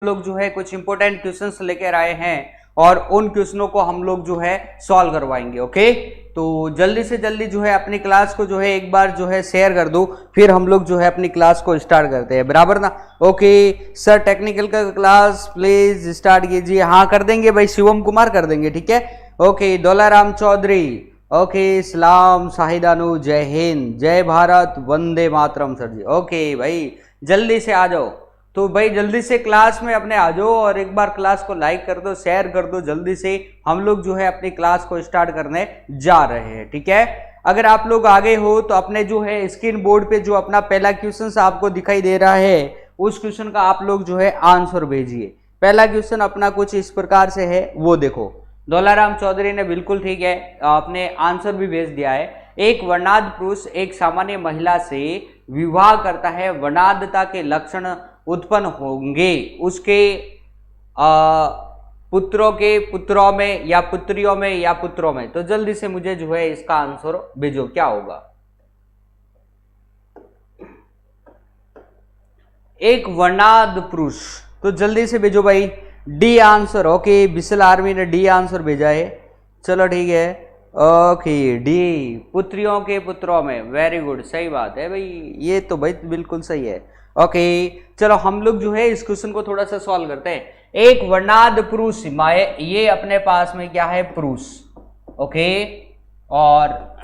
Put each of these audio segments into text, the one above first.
लोग जो है कुछ इंपॉर्टेंट क्वेश्चंस लेकर आए हैं और उन क्वेश्चनों को हम लोग जो है सॉल्व करवाएंगे। ओके, तो जल्दी से जल्दी जो है अपनी क्लास को जो है एक बार जो है शेयर कर दो, फिर हम लोग जो है अपनी क्लास को स्टार्ट करते हैं, बराबर ना। ओके सर, टेक्निकल का क्लास प्लीज स्टार्ट कीजिए। हाँ कर देंगे भाई, शिवम कुमार कर देंगे, ठीक है। ओके, दौलाराम चौधरी, ओके, सलाम शाहिदानु, जय हिंद, जय भारत, वंदे मातरम सर जी। ओके भाई जल्दी से आ जाओ, तो भाई जल्दी से क्लास में अपने आ जाओ और एक बार क्लास को लाइक कर दो, शेयर कर दो, जल्दी से हम लोग जो है अपनी क्लास को स्टार्ट करने जा रहे हैं, ठीक है। अगर आप लोग आगे हो तो अपने जो है स्क्रीन बोर्ड पे जो अपना पहला क्वेश्चन आपको दिखाई दे रहा है उस क्वेश्चन का आप लोग जो है आंसर भेजिए। पहला क्वेश्चन अपना कुछ इस प्रकार से है, वो देखो। दौलाराम चौधरी ने बिल्कुल ठीक है, आपने आंसर भी भेज दिया है। एक वर्णांध पुरुष एक सामान्य महिला से विवाह करता है, वर्णांधता के लक्षण उत्पन्न होंगे उसके पुत्रों के पुत्रों में या पुत्रियों में या पुत्रों में। तो जल्दी से मुझे जो है इसका आंसर भेजो, क्या होगा। एक वर्णांध पुरुष, तो जल्दी से भेजो भाई डी आंसर। ओके, बिसल आर्मी ने डी आंसर भेजा है, चलो ठीक है। ओके डी, पुत्रियों के पुत्रों में, वेरी गुड, सही बात है भाई, ये तो भाई बिल्कुल सही है। ओके चलो हम लोग जो है इस क्वेश्चन को थोड़ा सा सॉल्व करते हैं। एक वर्णांध पुरुष, ये अपने पास में क्या है, पुरुष, ओके, और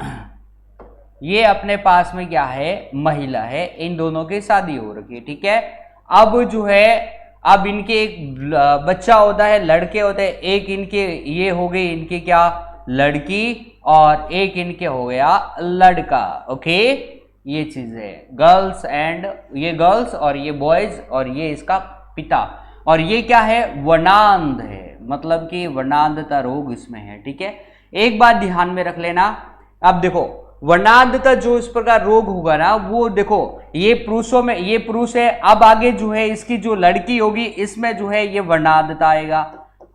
ये अपने पास में क्या है, महिला है। इन दोनों की शादी हो रखी है, ठीक है। अब जो है अब इनके एक बच्चा होता है, लड़के होते हैं, एक इनके ये हो गई इनके क्या, लड़की, और एक इनके हो गया लड़का। ओके, ये चीज है, गर्ल्स एंड ये गर्ल्स और ये बॉयज और ये इसका पिता, और ये क्या है, वर्णांध है, मतलब कि वर्णांधता रोग इसमें है, ठीक है। एक बात ध्यान में रख लेना, अब देखो वर्णांधता जो इस प्रकार रोग होगा ना, वो देखो ये पुरुषों में, ये पुरुष है, अब आगे जो है इसकी जो लड़की होगी इसमें जो है ये वर्णांधता आएगा।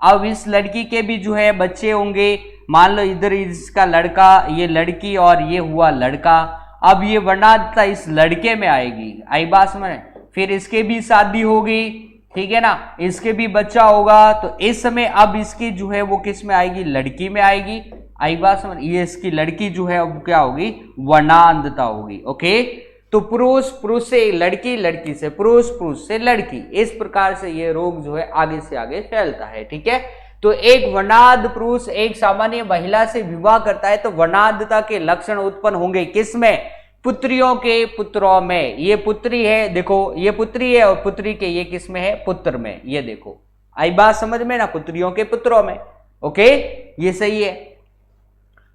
अब इस लड़की के भी जो है बच्चे होंगे, मान लो इधर इसका लड़का, ये लड़की और ये हुआ लड़का। अब ये वर्णांधता इस लड़के में आएगी, आई बात समझ। फिर इसके भी शादी होगी, ठीक है ना, इसके भी बच्चा होगा, तो इस समय अब इसकी जो है वो किस में आएगी, लड़की में आएगी, आई बात समझ। ये इसकी लड़की जो है अब क्या होगी, वर्णांधता होगी। ओके, तो पुरुष पुरुष से लड़की, लड़की से पुरुष, पुरुष से लड़की, इस प्रकार से ये रोग जो है आगे से आगे फैलता है, ठीक है। तो एक वर्णांध पुरुष एक सामान्य महिला से विवाह करता है तो वर्णांधता के लक्षण उत्पन्न होंगे किसमें, पुत्रियों के पुत्रों में। ये पुत्री है, देखो ये पुत्री है, और पुत्री के ये किस में है, पुत्र में, ये देखो, आई बात समझ में ना, पुत्रियों के पुत्रों में। ओके, ये सही है,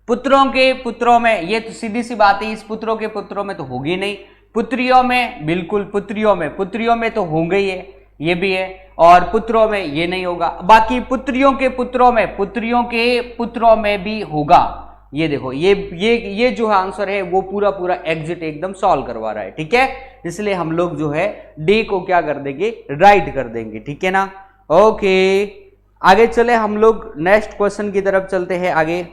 पुत्रों के पुत्रों में, ये तो सीधी सी बात है, इस पुत्रों के पुत्रों में तो होगी नहीं, पुत्रियों में, बिल्कुल पुत्रियों में, पुत्रियों में तो होंगे ही है, ये भी है, और पुत्रों में ये नहीं होगा। बाकी पुत्रियों के पुत्रों में, पुत्रियों के पुत्रों में भी होगा। ये देखो ये जो आंसर है वो पूरा पूरा एग्जिट एकदम सॉल्व करवा रहा है, ठीक है। इसलिए हम लोग जो है डी को क्या कर देंगे, राइट कर देंगे, ठीक है ना। ओके आगे चले, हम लोग नेक्स्ट क्वेश्चन की तरफ चलते हैं आगे।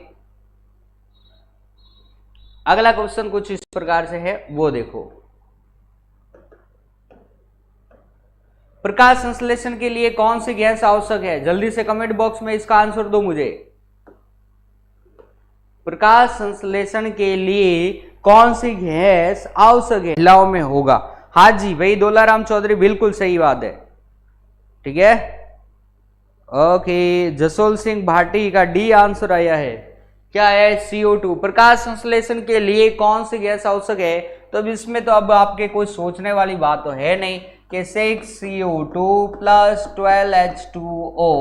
अगला क्वेश्चन कुछ इस प्रकार से है, वो देखो। प्रकाश संश्लेषण के लिए कौन सी गैस आवश्यक है, जल्दी से कमेंट बॉक्स में इसका आंसर दो मुझे। प्रकाश संश्लेषण के लिए कौन सी गैस आवश्यक है, महिलाओं में होगा। हाँ जी भाई दौलाराम चौधरी, बिल्कुल सही बात है, ठीक है। ओके, जसोल सिंह भाटी का डी आंसर आया है, क्या है, CO2। प्रकाश संश्लेषण के लिए कौन सी गैस आवश्यक है, तो अब इसमें तो अब आपके कोई सोचने वाली बात तो है नहीं कि 6CO2 प्लस 12H2O,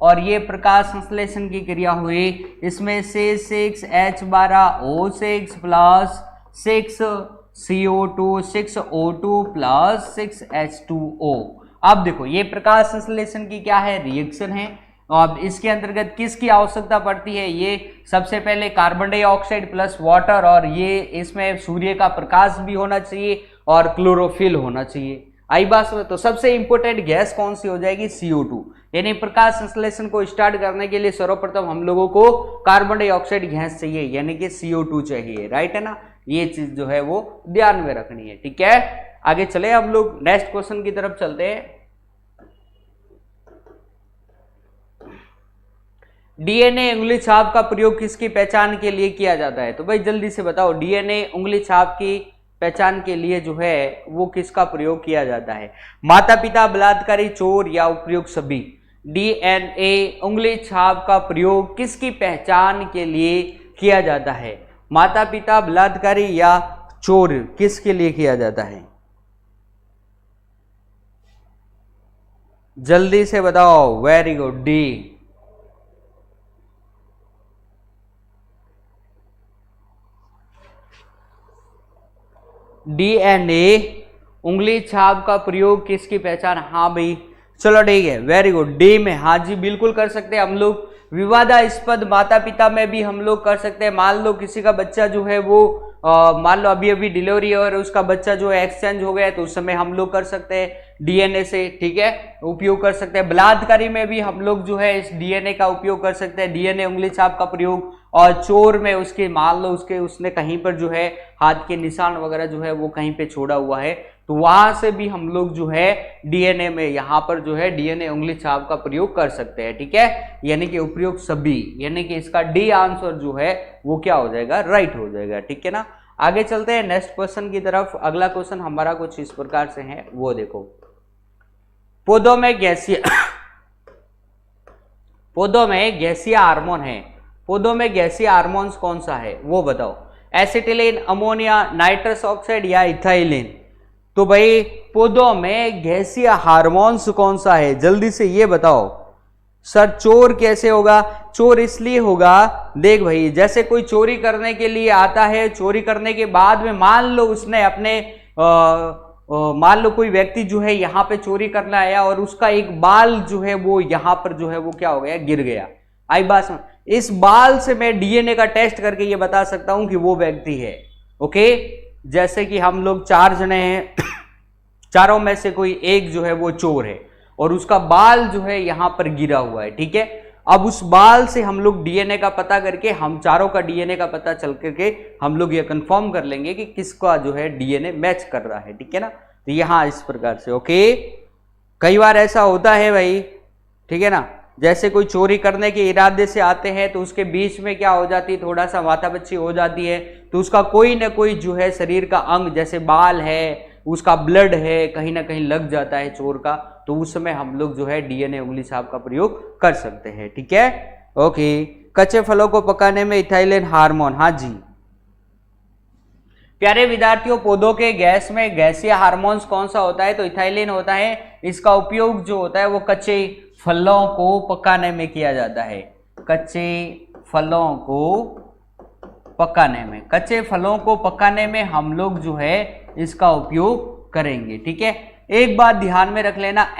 और ये प्रकाश संश्लेषण की क्रिया हुई, इसमें से 6H12O6 plus 6CO2 6O2 plus 6H2O। अब देखो ये प्रकाश संश्लेषण की क्या है, रिएक्शन है। अब इसके अंतर्गत किसकी आवश्यकता पड़ती है, ये सबसे पहले कार्बन डाइऑक्साइड प्लस वाटर, और ये इसमें सूर्य का प्रकाश भी होना चाहिए और क्लोरोफिल होना चाहिए, आई बात में। तो सबसे इंपॉर्टेंट गैस कौन सी हो जाएगी, CO2। यानी प्रकाश संश्लेषण को स्टार्ट करने के लिए सर्वप्रथम हम लोगों को कार्बन डाइऑक्साइड गैस चाहिए, यानी कि CO2 चाहिए, राइट है ना। ये चीज जो है वो ध्यान में रखनी है, ठीक है। आगे चले हम लोग नेक्स्ट क्वेश्चन की तरफ चलते हैं। डीएनए उंगली छाप का प्रयोग किसकी पहचान के लिए किया जाता है? तो भाई जल्दी से बताओ, डीएनए उंगली छाप की पहचान के लिए जो है वो किसका प्रयोग किया जाता है? माता पिता, बलात्कारी, चोर या उपयुक्त सभी? डीएनए उंगली छाप का प्रयोग किसकी पहचान के लिए किया जाता है? माता पिता, बलात्कारी या चोर, किसके लिए किया जाता है? जल्दी से बताओ। Very good, D. डीएनए उंगली छाप का प्रयोग किसकी पहचान? हाँ भाई, चलो ठीक है, वेरी गुड, डी में। हाँ जी, बिल्कुल कर सकते हैं हम लोग। विवादास्पद माता पिता में भी हम लोग कर सकते हैं। मान लो किसी का बच्चा जो है वो मान लो अभी अभी डिलीवरी और उसका बच्चा जो है एक्सचेंज हो गया है, तो उस समय हम लोग कर सकते हैं डीएनए से, ठीक है, उपयोग कर सकते हैं। बलात्कारी में भी हम लोग जो है इस डीएनए का उपयोग कर सकते हैं, डीएनए उंगली छाप का प्रयोग। और चोर में उसके मान लो उसने कहीं पर जो है हाथ के निशान वगैरह जो है वो कहीं पे छोड़ा हुआ है, तो वहां से भी हम लोग जो है डीएनए में यहाँ पर जो है डीएनए उंगली छाप का प्रयोग कर सकते हैं, ठीक है, यानी कि उपयोग सभी, यानी कि इसका डी आंसर जो है वो क्या हो जाएगा? राइट हो जाएगा, ठीक है ना। आगे चलते हैं नेक्स्ट क्वेश्चन की तरफ। अगला क्वेश्चन हमारा कुछ इस प्रकार से है, वो देखो। पौधों में गैसीय हार्मोन है, पौधों में गैसीय हार्मोन्स कौन सा है वो बताओ? एसिटिलीन, अमोनिया, नाइट्रस ऑक्साइड या इथाइलिन? तो भाई पौधों में गैसीय हार्मोन्स कौन सा है, जल्दी से ये बताओ। सर चोर कैसे होगा? चोर इसलिए होगा, देख भाई, जैसे कोई चोरी करने के लिए आता है, चोरी करने के बाद में मान लो उसने अपने मान लो कोई व्यक्ति जो है यहाँ पे चोरी करना आया और उसका एक बाल जो है वो यहाँ पर जो है वो क्या हो गया? गिर गया। आई बात समझ? इस बाल से मैं डीएनए का टेस्ट करके ये बता सकता हूं कि वो व्यक्ति है। ओके, जैसे कि हम लोग 4 जने हैं, चारों में से कोई एक जो है वो चोर है और उसका बाल जो है यहां पर गिरा हुआ है, ठीक है। अब उस बाल से हम लोग डीएनए का पता करके, हम चारों का डीएनए का पता चल करके हम लोग ये कंफर्म कर लेंगे कि किसका जो है डीएनए मैच कर रहा है, ठीक है ना। तो यहां इस प्रकार से, ओके। कई बार ऐसा होता है भाई, ठीक है ना, जैसे कोई चोरी करने के इरादे से आते हैं तो उसके बीच में क्या हो जाती है, थोड़ा सा माथापच्ची हो जाती है, तो उसका कोई ना कोई जो है शरीर का अंग, जैसे बाल है, उसका ब्लड है, कहीं ना कहीं लग जाता है चोर का, तो उस समय हम लोग जो है डीएनए उंगली छाप का प्रयोग कर सकते हैं, ठीक है, ओके। कच्चे फलों को पकाने में इथाइलिन हार्मोन, हाँ जी प्यारे विद्यार्थियों, पौधों के गैस में गैसीय हार्मोन्स कौन सा होता है? तो इथाइलिन होता है। इसका उपयोग जो होता है वो कच्चे फलों को पकाने में किया जाता है, कच्चे फलों को पकाने में, कच्चे फलों को पकाने में हम लोग जो है इसका उपयोग करेंगे, ठीक है। एक बात ध्यान में रख लेना,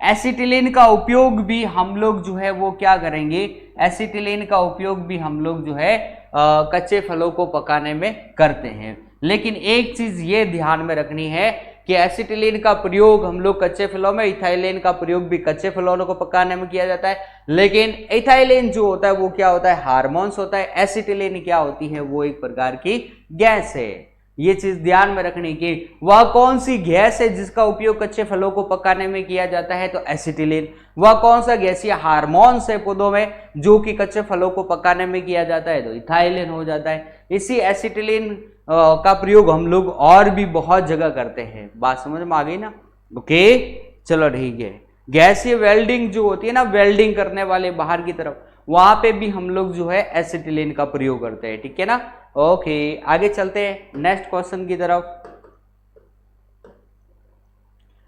एसिटिलीन का उपयोग भी हम लोग जो है वो क्या करेंगे? एसिटिलीन का उपयोग भी हम लोग जो है कच्चे फलों को पकाने में करते हैं। लेकिन एक चीज ये ध्यान में रखनी है कि एसिटिलीन का प्रयोग हम लोग कच्चे फलों में, इथाइलिन का प्रयोग भी कच्चे फलों को पकाने में किया जाता है। लेकिन इथाइलिन जो होता है वो क्या होता है? हार्मोन्स होता है। एसिटिलीन क्या होती है? वो एक प्रकार की गैस है। ये चीज ध्यान में रखनी कि वह कौन सी गैस है जिसका उपयोग कच्चे फलों को पकाने में किया जाता है? तो एसिटिलीन। वह कौन सा गैसीय हार्मोन्स है पौधों में जो कि कच्चे फलों को पकाने में किया जाता है? तो इथाइलिन हो जाता है। इसी एसिटिलीन का प्रयोग हम लोग और भी बहुत जगह करते हैं। बात समझ में आ गई ना? ओके, चलो ठीक है। गैसीय वेल्डिंग जो होती है ना, वेल्डिंग करने वाले बाहर की तरफ, वहां पे भी हम लोग जो है एसिटिलीन का प्रयोग करते हैं, ठीक है ना। ओके, आगे चलते हैं नेक्स्ट क्वेश्चन की तरफ।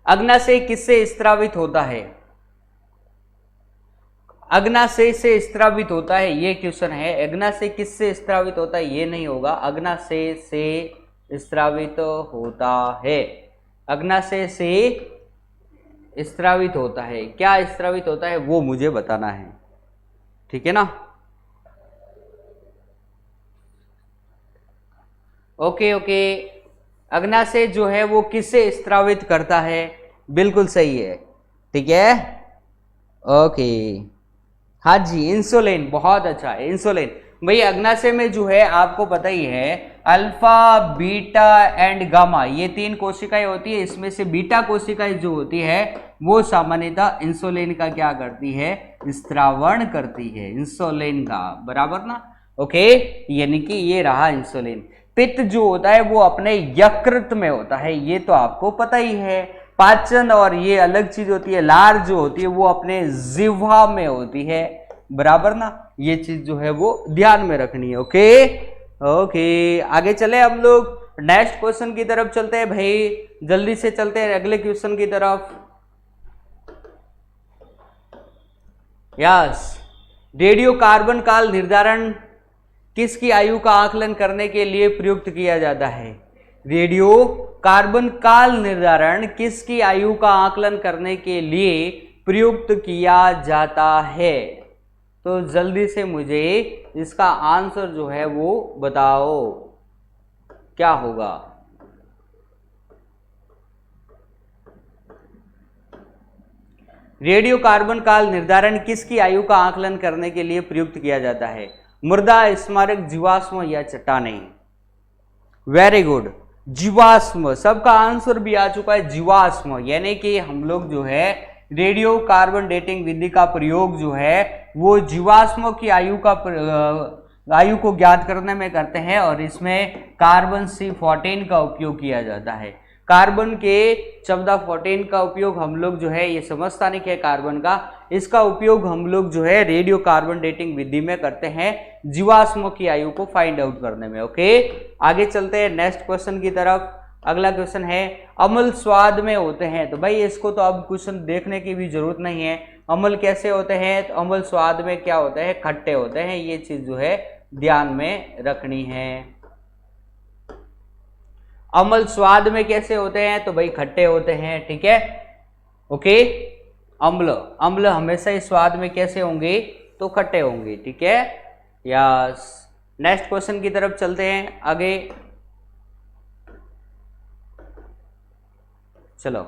अग्नाशय किससे स्त्रावित होता है? अग्नाशय से स्त्रावित होता है, ये क्वेश्चन है। अग्नाशय किससे स्त्रावित होता है? ये नहीं होगा। अग्नाशय से स्त्रावित होता है, अग्नाशय से स्त्रावित होता है। क्या स्त्रावित होता है वो मुझे बताना है, ठीक है ना। ओके ओके, अग्नाशय जो है वो किससे स्त्रावित करता है? बिल्कुल सही है, ठीक है। ओके, हाँ जी, इंसुलिन। बहुत अच्छा है, इंसुलिन। भाई अग्नाशय में जो है आपको पता ही है अल्फा बीटा एंड गामा ये 3 कोशिकाएं होती है। इसमें से बीटा कोशिकाएं जो होती है वो सामान्यतः इंसुलिन का क्या करती है, स्त्रावण करती है इंसुलिन का, बराबर ना। ओके, यानी कि ये रहा इंसुलिन। पित्त जो होता है वो अपने यकृत में होता है, ये तो आपको पता ही है। पाचन और ये अलग चीज होती है, लार जो होती है वो अपने जिह्वा में होती है, बराबर ना। ये चीज जो है वो ध्यान में रखनी है। ओके, आगे चले हम लोग नेक्स्ट क्वेश्चन की तरफ चलते हैं भाई, जल्दी से चलते हैं अगले क्वेश्चन की तरफ। यस, रेडियो कार्बन काल निर्धारण किसकी आयु का आकलन करने के लिए प्रयुक्त किया जाता है? रेडियो कार्बन काल निर्धारण किसकी आयु का आकलन करने के लिए प्रयुक्त किया जाता है? तो जल्दी से मुझे इसका आंसर जो है वो बताओ, क्या होगा? रेडियो कार्बन काल निर्धारण किसकी आयु का आकलन करने के लिए प्रयुक्त किया जाता है? मृदा, स्मारक, जीवाश्म या चट्टानें? वेरी गुड, जीवाश्म। सबका आंसर भी आ चुका है, जीवाश्म। यानी कि हम लोग जो है रेडियो कार्बन डेटिंग विधि का प्रयोग जो है वो जीवाश्मों की आयु को ज्ञात करने में करते हैं और इसमें कार्बन C14 का उपयोग किया जाता है। कार्बन के 14-14 का उपयोग हम लोग जो है, ये समस्थानिक है कार्बन का, इसका उपयोग हम लोग जो है रेडियो कार्बन डेटिंग विधि में करते हैं जीवाश्मों की आयु को फाइंड आउट करने में। ओके, आगे चलते हैं नेक्स्ट क्वेश्चन की तरफ। अगला क्वेश्चन है अम्ल स्वाद में होते हैं। तो भाई इसको तो अब क्वेश्चन देखने की भी जरूरत नहीं है। अम्ल कैसे होते हैं? तो अम्ल स्वाद में क्या होते हैं? खट्टे होते हैं। ये चीज जो है ध्यान में रखनी है। अम्ल स्वाद में कैसे होते हैं? तो भाई खट्टे होते हैं, ठीक है। ओके, अम्ल हमेशा ही स्वाद में कैसे होंगे? तो खट्टे होंगे, ठीक है। यस, नेक्स्ट क्वेश्चन की तरफ चलते हैं आगे। चलो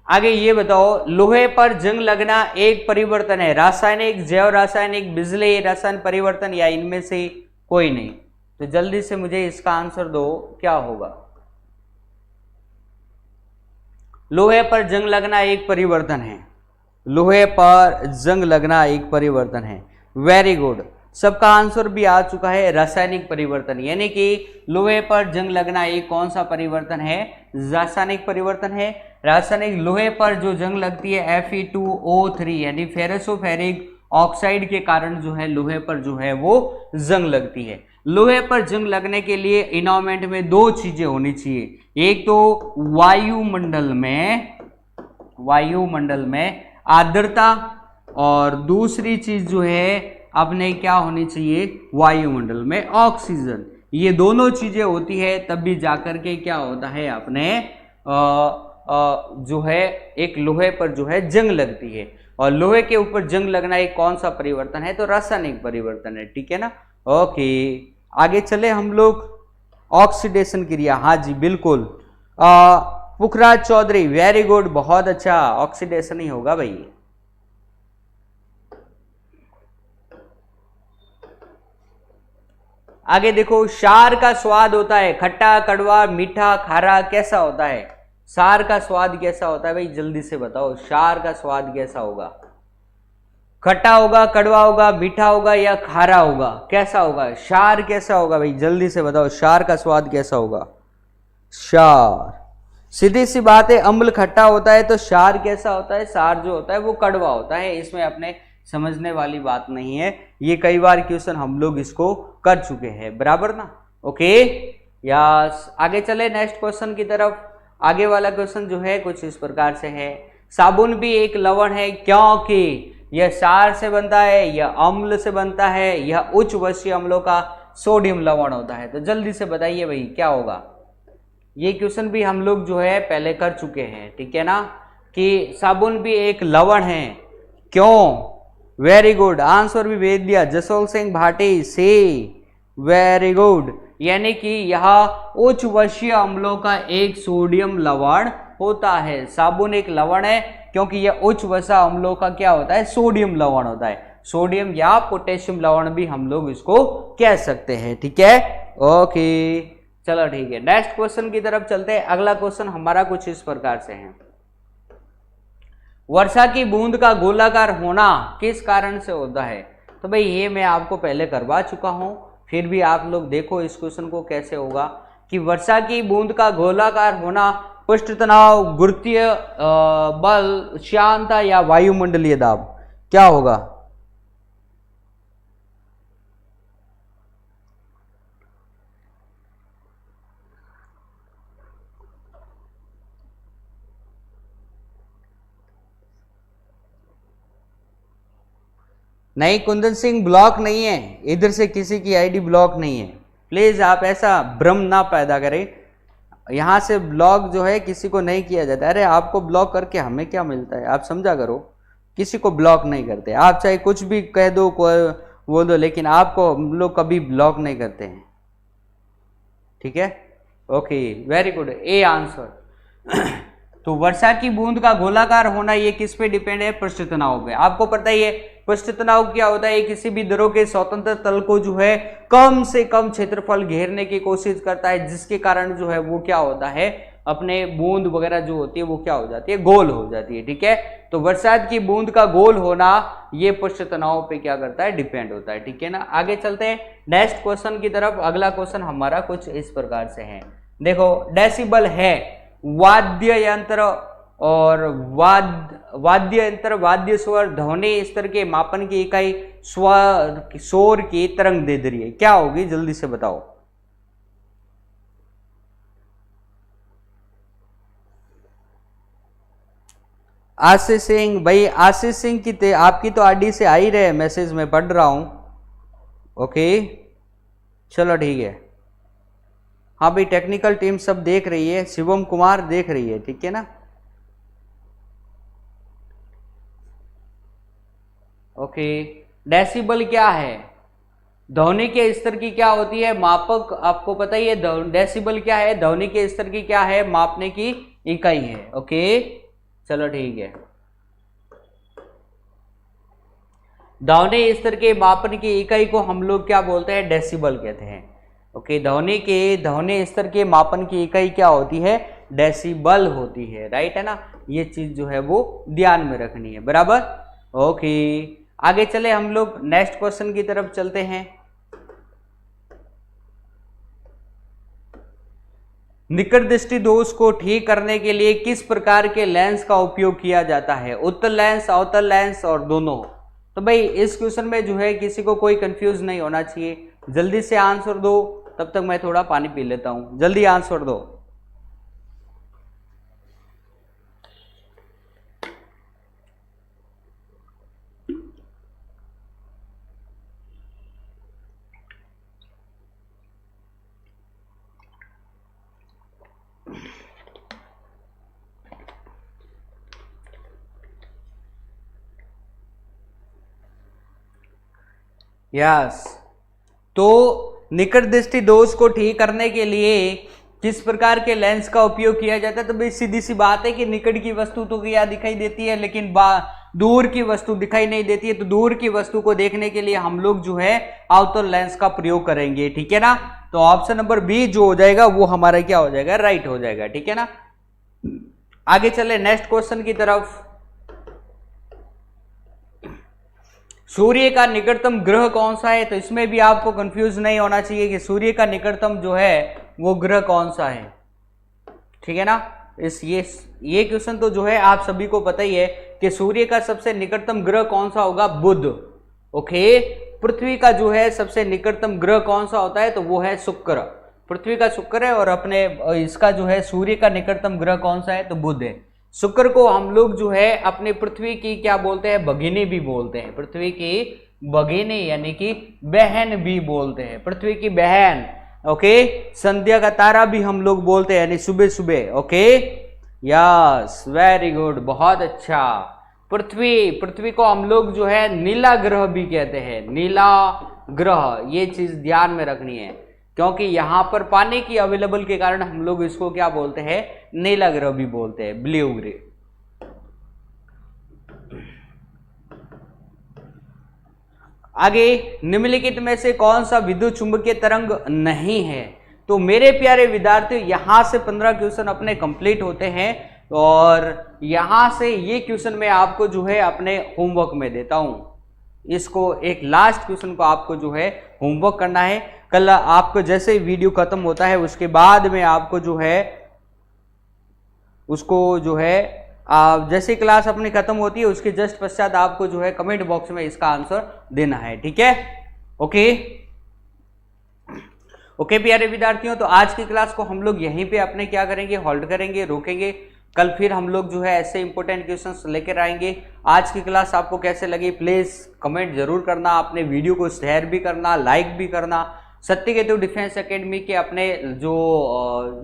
आगे ये बताओ, लोहे पर जंग लगना एक परिवर्तन है, रासायनिक, जैव रासायनिक, बिजली रसायन परिवर्तन या इनमें से कोई नहीं? तो जल्दी से मुझे इसका आंसर दो, क्या होगा? लोहे पर जंग लगना एक परिवर्तन है, लोहे पर जंग लगना एक परिवर्तन है। वेरी गुड, सबका आंसर भी आ चुका है, रासायनिक परिवर्तन। यानी कि लोहे पर जंग लगना एक कौन सा परिवर्तन है? रासायनिक परिवर्तन है। रासायनिक लोहे पर जो जंग लगती है Fe2O3 यानी फेरसोफेरिक ऑक्साइड के कारण जो है लोहे पर जो है वो जंग लगती है। लोहे पर जंग लगने के लिए इन्वायरमेंट में दो चीजें होनी चाहिए, एक तो वायुमंडल में आर्द्रता और दूसरी चीज जो है अपने क्या होनी चाहिए? वायुमंडल में ऑक्सीजन। ये दोनों चीजें होती है तब भी जाकर के क्या होता है अपने जो है एक लोहे पर जो है जंग लगती है। और लोहे के ऊपर जंग लगना एक कौन सा परिवर्तन है? तो रासायनिक परिवर्तन है, ठीक है ना। ओके, आगे चले हम लोग। ऑक्सीडेशन क्रिया, हाँ जी बिल्कुल, पुखराज चौधरी, वेरी गुड, बहुत अच्छा, ऑक्सीडेशन ही होगा भाई। आगे देखो, क्षार का स्वाद होता है खट्टा, कड़वा, मीठा, खारा, कैसा होता है? क्षार का स्वाद कैसा होता है भाई? जल्दी से बताओ, क्षार का स्वाद कैसा होगा? खट्टा होगा, कड़वा होगा, मीठा होगा या खारा होगा? कैसा होगा? क्षार कैसा होगा भाई? जल्दी से बताओ, क्षार का स्वाद कैसा होगा? क्षार, सीधी सी बात है, अम्ल खट्टा होता है तो क्षार कैसा होता है? क्षार जो होता है वो कड़वा होता है। इसमें अपने समझने वाली बात नहीं है, ये कई बार क्वेश्चन हम लोग इसको कर चुके हैं, बराबर ना। ओके, यस, आगे चले नेक्स्ट क्वेश्चन की तरफ। आगे वाला क्वेश्चन जो है कुछ इस प्रकार से है, साबुन भी एक लवण है क्योंकि यह क्षार से बनता है, यह अम्ल से बनता है, यह उच्च वशीय अम्लों का सोडियम लवण होता है। तो जल्दी से बताइए भाई क्या होगा? ये क्वेश्चन भी हम लोग जो है पहले कर चुके हैं, ठीक है ना, कि साबुन भी एक लवण है क्यों? वेरी गुड, आंसर भी भेज दिया जसवंत सिंह भाटी से, वेरी गुड। यानी कि यह उच्च वशीय अम्लों का एक सोडियम लवण होता है। साबुन एक लवण है क्योंकि यह उच्च वसा अम्लों का क्या होता है? सोडियम लवण होता है। सोडियम या पोटेशियम लवण भी हम लोग इसको कह सकते हैं। ठीक है, ओके चलो ठीक है, नेक्स्ट क्वेश्चन की तरफ चलते हैं। अगला क्वेश्चन हमारा कुछ इस प्रकार से है, वर्षा की बूंद का गोलाकार होना किस कारण से होता है? तो भाई ये मैं आपको पहले करवा चुका हूं, फिर भी आप लोग देखो इस क्वेश्चन को कैसे होगा कि वर्षा की बूंद का गोलाकार होना पृष्ठ तनाव, गुरुत्वीय बल, श्यानता या वायुमंडलीय दाब, क्या होगा? नहीं कुंदन सिंह, ब्लॉक नहीं है, इधर से किसी की आईडी ब्लॉक नहीं है, प्लीज आप ऐसा भ्रम ना पैदा करें। यहाँ से ब्लॉक जो है किसी को नहीं किया जाता। अरे आपको ब्लॉक करके हमें क्या मिलता है, आप समझा करो, किसी को ब्लॉक नहीं करते। आप चाहे कुछ भी कह दो, बोल दो, लेकिन आपको हम लोग कभी ब्लॉक नहीं करते हैं। ठीक है, okay very good, A answer. तो वर्षा की बूंद का गोलाकार होना ये किस पे डिपेंड है? पृष्ठ तनाव पे। आपको पता ही है पृष्ठ तनाव क्या होता है, किसी भी द्रव के स्वतंत्र तल को जो है कम से कम क्षेत्रफल घेरने की कोशिश करता है, जिसके कारण जो है वो क्या होता है, अपने बूंद वगैरह जो होती है वो क्या हो जाती है, गोल हो जाती है। ठीक है, तो बरसात की बूंद का गोल होना ये पृष्ठ तनाव पे क्या करता है, डिपेंड होता है। ठीक है ना, आगे चलते हैं नेक्स्ट क्वेश्चन की तरफ। अगला क्वेश्चन हमारा कुछ इस प्रकार से है, देखो डेसिबल है वाद्य यंत्र और वाद्य यंत्र, वाद्य स्वर, ध्वनि स्तर के मापन की इकाई स्वर शोर की तरंग दैर्ध्य है, क्या होगी जल्दी से बताओ। आशीष सिंह, भाई आशीष सिंह की आपकी तो आईडी से आ ही रहे मैसेज, में पढ़ रहा हूं। ओके चलो ठीक है, हाँ भाई टेक्निकल टीम सब देख रही है, शिवम कुमार देख रही है। ठीक है ना, ओके डेसिबल क्या है, ध्वनि के स्तर की क्या होती है, मापक, आपको पता ही है डेसिबल क्या है, ध्वनि के स्तर की क्या है, मापने की इकाई है। ओके चलो ठीक है, ध्वनि स्तर के मापन की इकाई को हम लोग क्या बोलते हैं, डेसिबल कहते हैं। ओके ध्वनि स्तर के मापन की इकाई क्या होती है, डेसिबल होती है, राइट है ना, ये चीज जो है वो ध्यान में रखनी है, बराबर। ओके आगे चले हम लोग नेक्स्ट क्वेश्चन की तरफ चलते हैं। निकट दृष्टि दोष को ठीक करने के लिए किस प्रकार के लेंस का उपयोग किया जाता है, उत्तल लेंस, अवतल लेंस और दोनों। तो भाई इस क्वेश्चन में जो है किसी को कोई कंफ्यूज नहीं होना चाहिए, जल्दी से आंसर दो, तब तक मैं थोड़ा पानी पी लेता हूं, जल्दी आंसर दो। यस, तो निकट दृष्टि दोष को ठीक करने के लिए किस प्रकार के लेंस का उपयोग किया जाता है। तो भाई सीधी सी बात है कि निकट की वस्तु तो क्या दिखाई देती है, लेकिन दूर की वस्तु दिखाई नहीं देती है, तो दूर की वस्तु को देखने के लिए हम लोग जो है अवतल लेंस का प्रयोग करेंगे। ठीक है ना, तो ऑप्शन नंबर बी जो हो जाएगा वो हमारा क्या हो जाएगा, राइट हो जाएगा। ठीक है ना, आगे चले नेक्स्ट क्वेश्चन की तरफ। सूर्य का निकटतम ग्रह कौन सा है, तो इसमें भी आपको कंफ्यूज नहीं होना चाहिए कि सूर्य का निकटतम जो है वो ग्रह कौन सा है। ठीक है ना, ये क्वेश्चन तो जो है आप सभी को पता ही है कि सूर्य का सबसे निकटतम ग्रह कौन सा होगा, बुध। ओके, पृथ्वी का जो है सबसे निकटतम ग्रह कौन सा होता है, तो वो है शुक्र। पृथ्वी का शुक्र है और अपने इसका जो है सूर्य का निकटतम ग्रह कौन सा है, तो बुध है। शुक्र को हम लोग जो है अपने पृथ्वी की क्या बोलते हैं, भगिनी भी बोलते हैं, पृथ्वी की भगिनी यानी कि बहन भी बोलते हैं, पृथ्वी की बहन। ओके, संध्या का तारा भी हम लोग बोलते हैं, यानी सुबह सुबह। ओके यस वेरी गुड, बहुत अच्छा। पृथ्वी को हम लोग जो है नीला ग्रह भी कहते हैं, नीला ग्रह, ये चीज ध्यान में रखनी है, क्योंकि यहां पर पानी की अवेलेबल के कारण हम लोग इसको क्या बोलते हैं, नीला ग्रह भी बोलते हैं, ब्लू ग्रे। आगे निम्नलिखित में से कौन सा विद्युत चुंबकीय तरंग नहीं है। तो मेरे प्यारे विद्यार्थियों यहां से 15 क्वेश्चन अपने कंप्लीट होते हैं और यहां से ये क्वेश्चन मैं आपको जो है अपने होमवर्क में देता हूं। इसको एक लास्ट क्वेश्चन को आपको जो है होमवर्क करना है। कल आपको जैसे वीडियो खत्म होता है उसके बाद में आपको जो है उसको जो है जैसे क्लास अपनी खत्म होती है उसके जस्ट पश्चात आपको जो है कमेंट बॉक्स में इसका आंसर देना है। ठीक है, ओके प्यारे विद्यार्थियों, तो आज की क्लास को हम लोग यहीं पे अपने क्या करेंगे, होल्ड करेंगे, रोकेंगे। कल फिर हम लोग जो है ऐसे इंपॉर्टेंट क्वेश्चंस लेकर आएंगे। आज की क्लास आपको कैसे लगी प्लीज कमेंट जरूर करना, अपने वीडियो को शेयर भी करना, लाइक भी करना। सत्यकेतु डिफेंस एकेडमी के अपने जो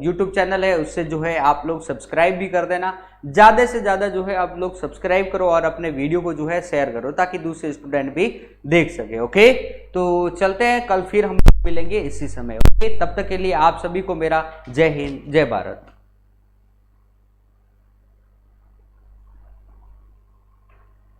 यूट्यूब चैनल है उससे जो है आप लोग सब्सक्राइब भी कर देना। ज़्यादा से ज़्यादा जो है आप लोग सब्सक्राइब करो और अपने वीडियो को जो है शेयर करो ताकि दूसरे स्टूडेंट भी देख सके। ओके, तो चलते हैं, कल फिर हम मिलेंगे इसी समय। ओके, तब तक के लिए आप सभी को मेरा जय हिंद, जय भारत।